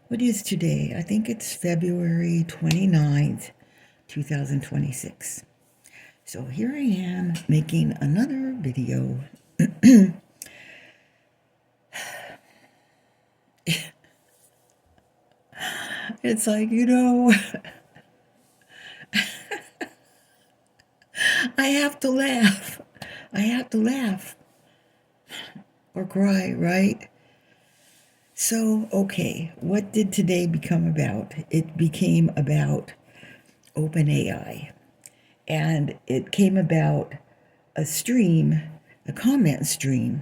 What is today? I think it's February 29th, 2026. So here I am making another video. It's like, I have to laugh. I have to laugh or cry, right? So, okay, what did today become about? It became about OpenAI. And it came about a stream, a comment stream.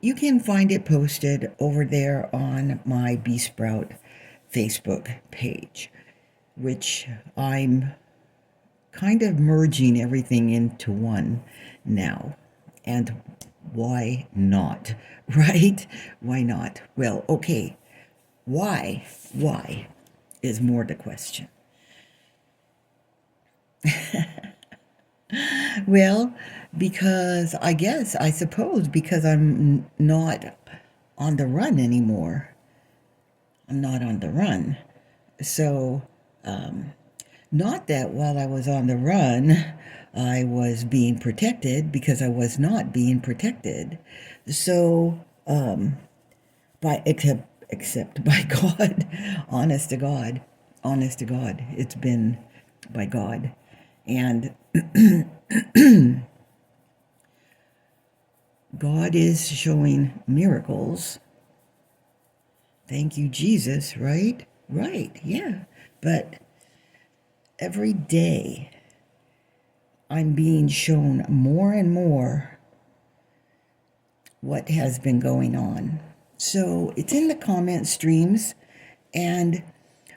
You can find it posted over there on my Bee Sprout Facebook page, which I'm kind of merging everything into one now. And why not? Right? Why not? Well, okay. Why? Why is more the question. Well, because I suppose because I'm not on the run anymore. I'm not on the run. So, not that while I was on the run, I was being protected, because I was not being protected. So, except by God, honest to God, it's been by God. And God is showing miracles. Thank you, Jesus, right? Right, yeah. But every day I'm being shown more and more what has been going on. So it's in the comment streams, and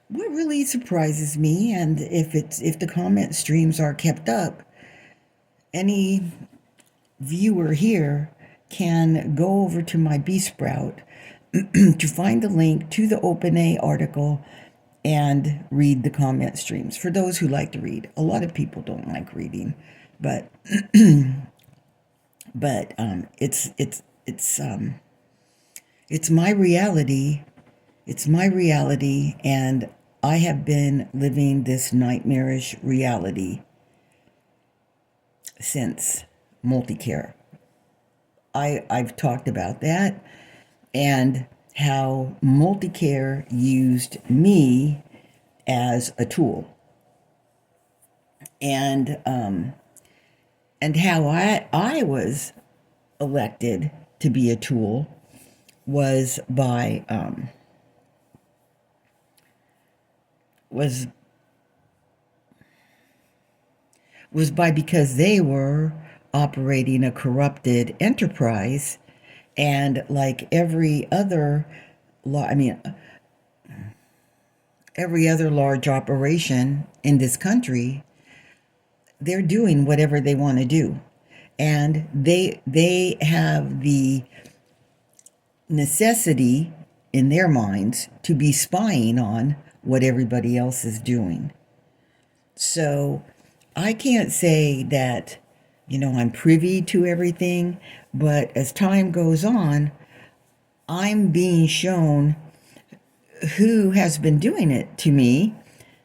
what really surprises me, and if the comment streams are kept up, any viewer here can go over to my Bee Sprout to find the link to the OpenAI article and read the comment streams. For those who like to read, a lot of people don't like reading, but it's my reality. It's my reality, and I have been living this nightmarish reality since Multicare. I've talked about that, and how Multicare used me as a tool, and how I was elected to be a tool was by because they were operating a corrupted enterprise, and like every other large operation in this country, they're doing whatever they want to do, and they have the necessity in their minds to be spying on what everybody else is doing. So I can't say that, I'm privy to everything, but as time goes on, I'm being shown who has been doing it to me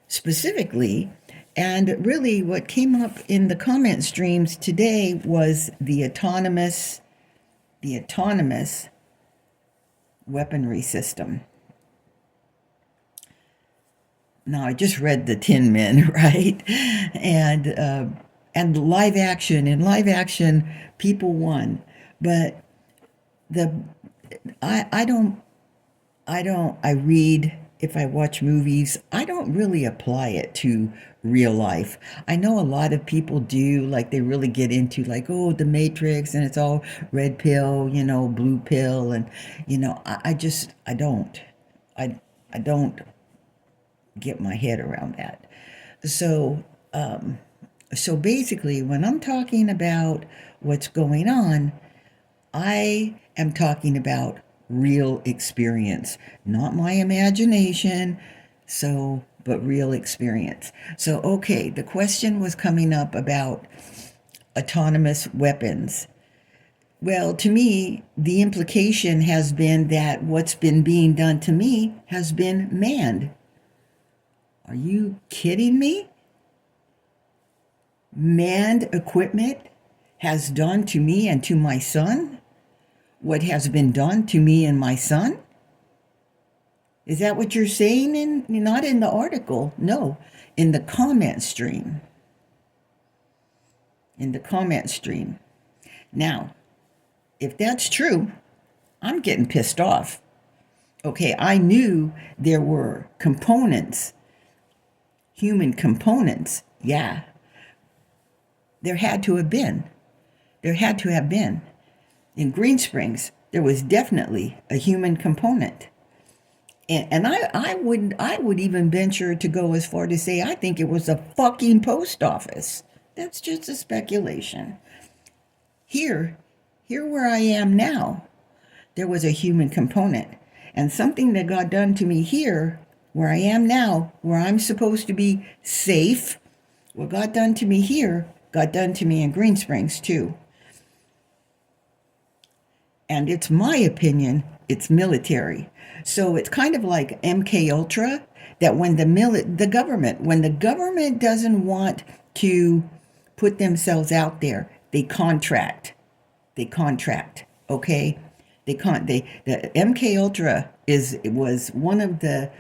specifically. And really, what came up in the comment streams today was the autonomous weaponry system. Now, I just read the Tin Men, right? And live action. In live action, people won, but I read, if I watch movies, I don't really apply it to real life. I know a lot of people do, like they really get into like, oh, the Matrix, and it's all red pill, blue pill, and I don't. I don't get my head around that. So so basically, when I'm talking about what's going on, I am talking about real experience, not my imagination, but real experience. So, okay, the question was coming up about autonomous weapons. Well, to me, the implication has been that what's been being done to me has been manned. Are you kidding me? Manned equipment has done to me and to my son what has been done to me and my son? Is that what you're saying? Not in the article, no, in the comment stream. In the comment stream. Now, if that's true, I'm getting pissed off. Okay, I knew there were components, human components. Yeah, there had to have been. There had to have been. In Green Springs, there was definitely a human component. And I would even venture to go as far to say I think it was a fucking post office. That's just a speculation. Here where I am now, there was a human component. And something that got done to me here, where I am now, where I'm supposed to be safe, what got done to me here, got done to me in Green Springs too. And it's my opinion, it's military. So it's kind of like MK Ultra, that when the government doesn't want to put themselves out there, they contract. Okay? The MK Ultra was one of the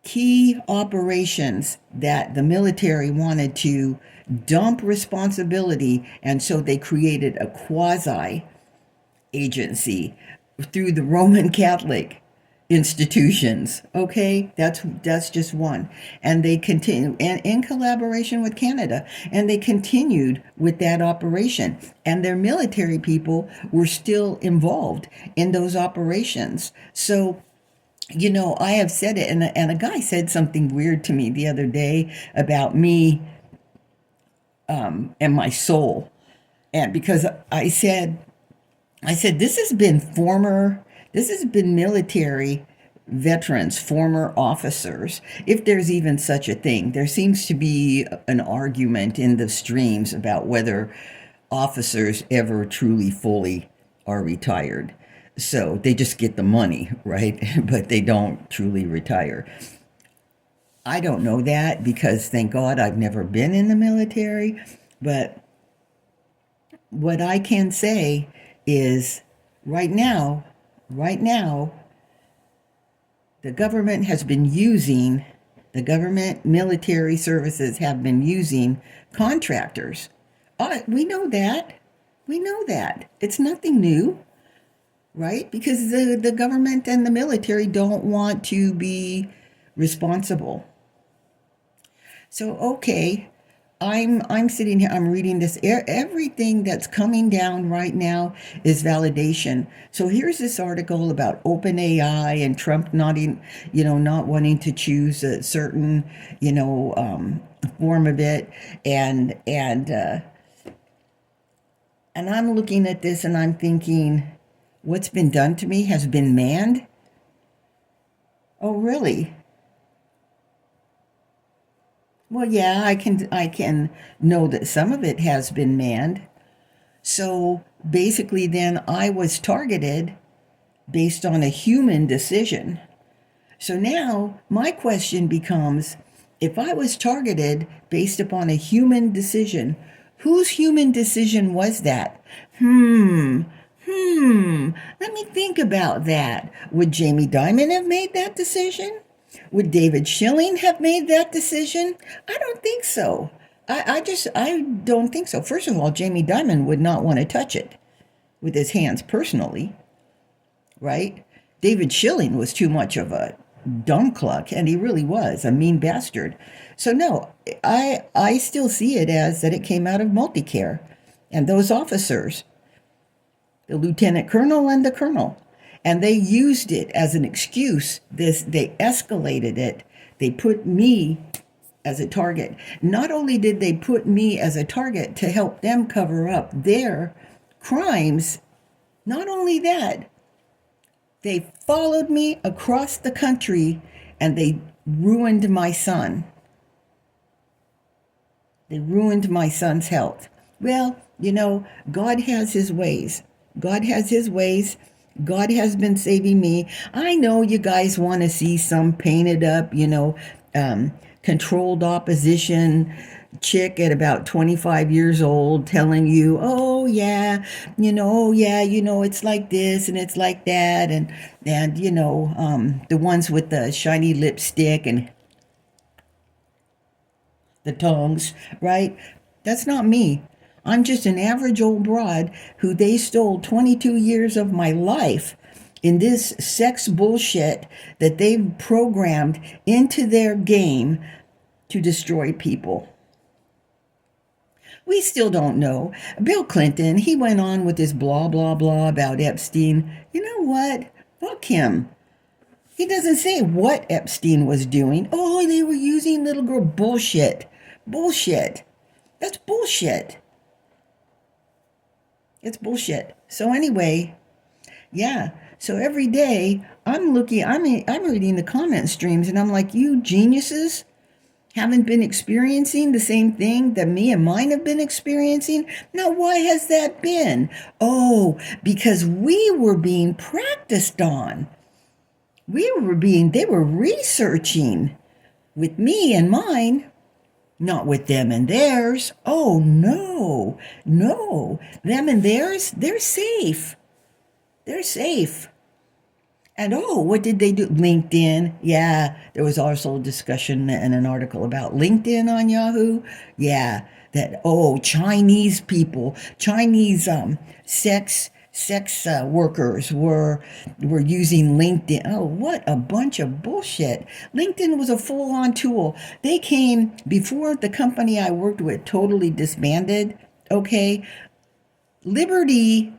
key operations that the military wanted to dump responsibility, and so they created a quasi agency through the Roman Catholic institutions. Okay, that's just one. And they continue, and in collaboration with Canada, and they continued with that operation, and their military people were still involved in those operations. So I have said it, and a guy said something weird to me the other day about me and my soul. And because I said this has been military veterans, former officers, if there's even such a thing. There seems to be an argument in the streams about whether officers ever truly fully are retired. So they just get the money, right? But they don't truly retire. I don't know that because, thank God, I've never been in the military. But what I can say is right now, the government military services have been using contractors. We know that. It's nothing new, right? Because the government and the military don't want to be responsible. So, okay, I'm sitting here, I'm reading this. Everything that's coming down right now is validation. So here's this article about OpenAI and Trump not wanting to choose a certain, form of it. And I'm looking at this and I'm thinking, what's been done to me has been manned? Oh, really? Well, yeah, I can know that some of it has been manned. So basically then I was targeted based on a human decision. So now my question becomes, if I was targeted based upon a human decision, whose human decision was that? Let me think about that. Would Jamie Dimon have made that decision? Would David Schilling have made that decision? I don't think so. I don't think so. First of all, Jamie Dimon would not want to touch it with his hands personally, right? David Schilling was too much of a dumb cluck, and he really was a mean bastard. So no, I still see it as that it came out of Multicare and those officers, the lieutenant colonel and the colonel. And they used it as an excuse. They escalated it. They put me as a target. Not only did they put me as a target to help them cover up their crimes, not only that, they followed me across the country and they ruined my son. They ruined my son's health. Well, God has his ways. God has his ways. God has been saving me. I know you guys want to see some painted up, controlled opposition chick at about 25 years old telling you, oh yeah, it's like this and it's like that, and the ones with the shiny lipstick and the tongues, right? That's not me. I'm just an average old broad who they stole 22 years of my life in this sex bullshit that they've programmed into their game to destroy people. We still don't know. Bill Clinton, he went on with this blah, blah, blah about Epstein. You know what? Fuck him. He doesn't say what Epstein was doing. Oh, they were using little girl. Bullshit. Bullshit. That's bullshit. It's bullshit. So anyway, yeah. So every day I'm reading the comment streams and I'm like, you geniuses haven't been experiencing the same thing that me and mine have been experiencing. Now, why has that been? Oh, because we were being practiced on. They were researching with me and mine, not with them and theirs. Oh, no. Them and theirs, they're safe. They're safe. And what did they do? LinkedIn. Yeah, there was also a discussion and an article about LinkedIn on Yahoo. Yeah, that, Chinese people, Chinese sex workers were using LinkedIn. Oh, what a bunch of bullshit. LinkedIn was a full-on tool. They came before the company I worked with totally disbanded. Okay, Liberty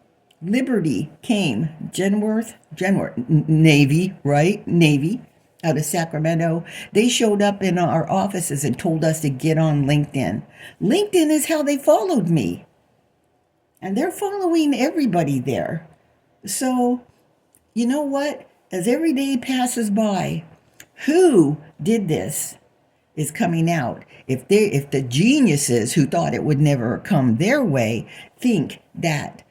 came. Genworth, Navy, right? Navy, out of Sacramento. They showed up in our offices and told us to get on LinkedIn. LinkedIn is how they followed me. And they're following everybody there. So, you know what? As every day passes by, who did this is coming out. If the geniuses who thought it would never come their way think that,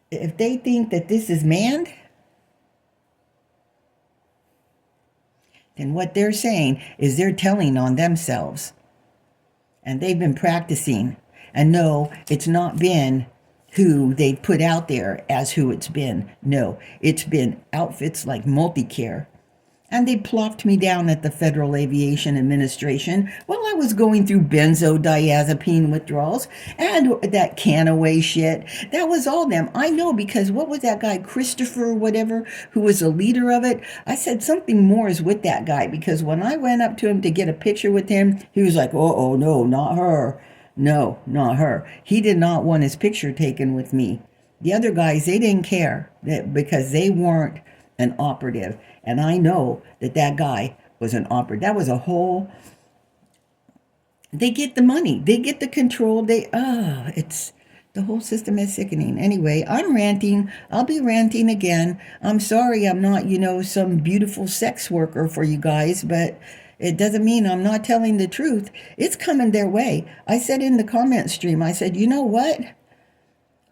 if they think that this is manned, then what they're saying is they're telling on themselves. And they've been practicing. And no, it's not been who they put out there as who it's been. No, it's been outfits like Multicare. And they plopped me down at the Federal Aviation Administration while I was going through benzodiazepine withdrawals and that Canaway shit. That was all them. I know, because what was that guy, Christopher, whatever, who was the leader of it? I said something more is with that guy, because when I went up to him to get a picture with him, he was like, oh, no, not her. No, not her. He did not want his picture taken with me. The other guys, they didn't care because they weren't an operative. And I know that guy was an operative. That was a whole... They get the money. They get the control. It's... The whole system is sickening. Anyway, I'm ranting. I'll be ranting again. I'm sorry I'm not, some beautiful sex worker for you guys, but it doesn't mean I'm not telling the truth. It's coming their way. I said in the comment stream, I said, you know what?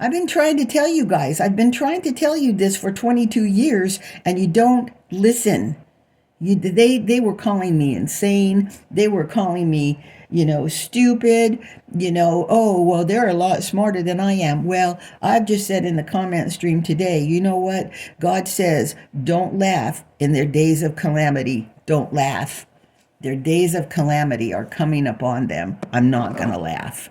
I've been trying to tell you guys. I've been trying to tell you this for 22 years, and you don't listen. They were calling me insane. They were calling me, stupid. Well, they're a lot smarter than I am. Well, I've just said in the comment stream today, you know what? God says, don't laugh in their days of calamity. Don't laugh. Their days of calamity are coming upon them. I'm not going to laugh.